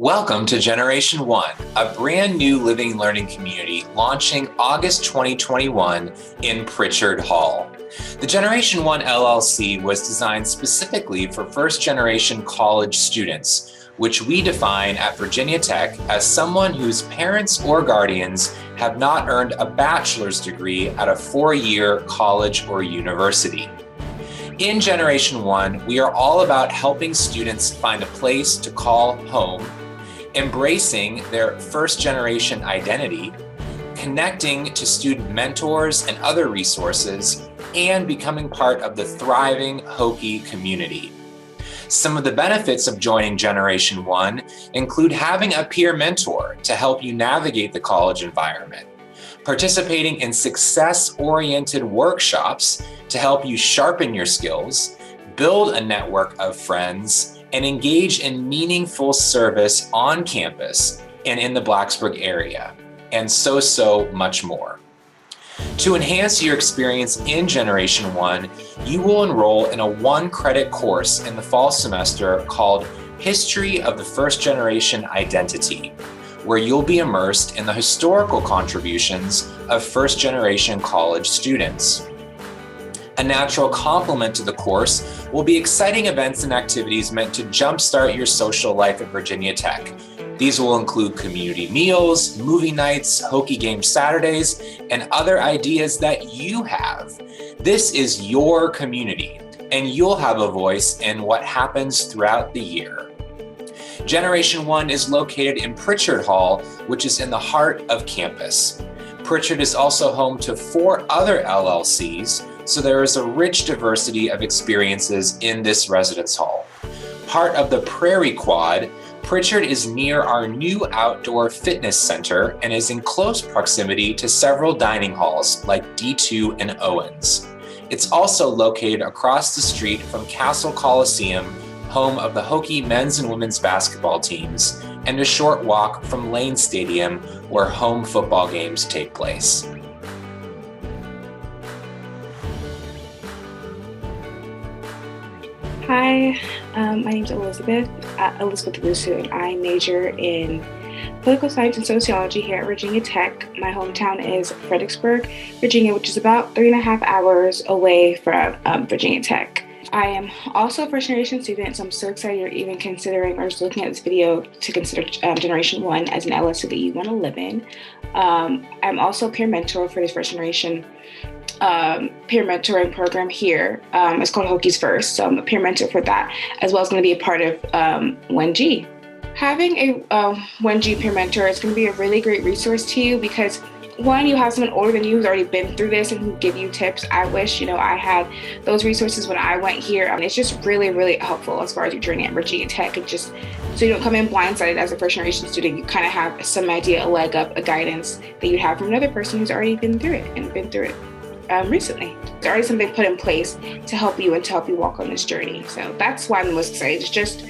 Welcome to Generation One, a brand new living learning community launching August 2021 in Pritchard Hall. The Generation One LLC was designed specifically for first-generation college students, which we define at Virginia Tech as someone whose parents or guardians have not earned a bachelor's degree at a four-year college or university. In Generation One, we are all about helping students find a place to call home, embracing their first-generation identity, connecting to student mentors and other resources, and becoming part of the thriving Hokie community. Some of the benefits of joining Generation One include having a peer mentor to help you navigate the college environment, participating in success-oriented workshops to help you sharpen your skills, build a network of friends, and engage in meaningful service on campus and in the Blacksburg area, and so much more. To enhance your experience in Generation One, you will enroll in a one-credit course in the fall semester called History of the First Generation Identity, where you'll be immersed in the historical contributions of first-generation college students. A natural complement to the course will be exciting events and activities meant to jumpstart your social life at Virginia Tech. These will include community meals, movie nights, Hokie game Saturdays, and other ideas that you have. This is your community, and you'll have a voice in what happens throughout the year. Generation One is located in Pritchard Hall, which is in the heart of campus. Pritchard is also home to 4 other LLCs, so there is a rich diversity of experiences in this residence hall. Part of the Prairie Quad, Pritchard is near our new outdoor fitness center and is in close proximity to several dining halls like D2 and Owens. It's also located across the street from Castle Coliseum, home of the Hokie men's and women's basketball teams, and a short walk from Lane Stadium, where home football games take place. Hi, my name is Elizabeth Rusu, and I major in political science and sociology here at Virginia Tech. My hometown is Fredericksburg, Virginia, which is about 3.5 hours away from Virginia Tech. I am also a first-generation student, so I'm so excited you're even considering or just looking at this video to consider Generation One as an LSU that you want to live in. I'm also a peer mentor for this first-generation peer mentoring program here. It's called Hokies First, so I'm a peer mentor for that, as well as going to be a part of 1G. Having a 1G peer mentor is going to be a really great resource to you because, one, you have someone older than you who's already been through this and who give you tips. I wish, I had those resources when I went here. It's just really, really helpful as far as your journey at Virginia Tech. And just so you don't come in blindsided as a first generation student, you kind of have some idea, a leg up, a guidance that you'd have from another person who's already been through it recently. There's already something put in place to help you and to help you walk on this journey. So that's why I'm most excited. It's just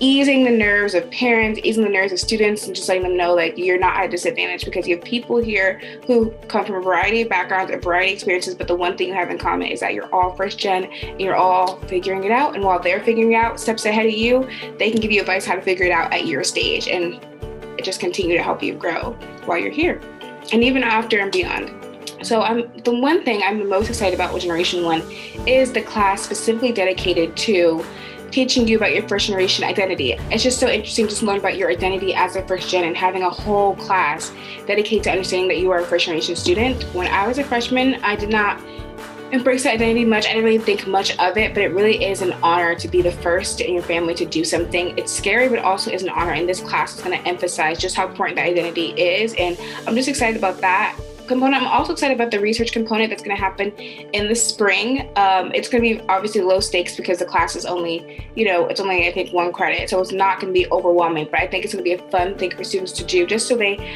easing the nerves of parents, easing the nerves of students, and just letting them know that you're not at a disadvantage because you have people here who come from a variety of backgrounds, a variety of experiences, but the one thing you have in common is that you're all first gen and you're all figuring it out. And while they're figuring it out steps ahead of you, they can give you advice how to figure it out at your stage and just continue to help you grow while you're here and even after and beyond. So the one thing I'm the most excited about with Generation One is the class specifically dedicated to teaching you about your first generation identity. It's just so interesting just to learn about your identity as a first gen and having a whole class dedicated to understanding that you are a first generation student. When I was a freshman, I did not embrace that identity much. I didn't really think much of it, but it really is an honor to be the first in your family to do something. It's scary, but also is an honor. And this class is going to emphasize just how important that identity is. And I'm just excited about that component. I'm also excited about the research component that's going to happen in the spring. It's going to be obviously low stakes because the class is only, it's only, I think, 1 credit. So it's not going to be overwhelming, but I think it's going to be a fun thing for students to do just so they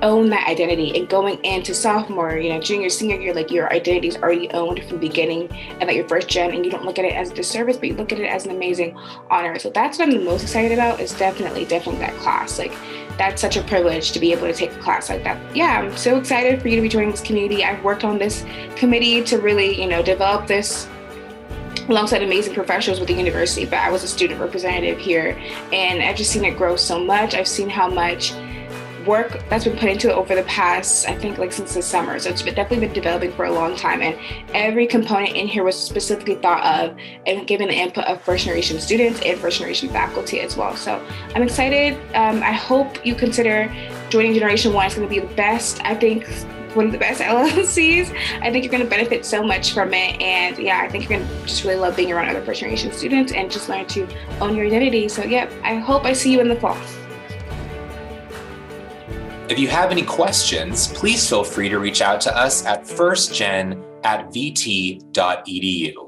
own that identity. And going into sophomore, junior, senior year, like your identity is already owned from the beginning and that you're first gen and you don't look at it as a disservice, but you look at it as an amazing honor. So that's what I'm the most excited about is definitely that class. Like, that's such a privilege to be able to take a class like that. Yeah, I'm so excited for you to be joining this community. I've worked on this committee to really, develop this alongside amazing professionals with the university, but I was a student representative here, and I've just seen it grow so much. I've seen how much work that's been put into it over the past, I think, like since the summer. So definitely been developing for a long time, and every component in here was specifically thought of and given the input of first generation students and first generation faculty as well. So I'm excited. I hope you consider joining GenerationOne. It's going to be the best, I think, one of the best LLCs. I think you're going to benefit so much from it. And yeah, I think you're going to just really love being around other first generation students and just learn to own your identity. So yeah, I hope I see you in the fall. If you have any questions, please feel free to reach out to us at firstgen@vt.edu.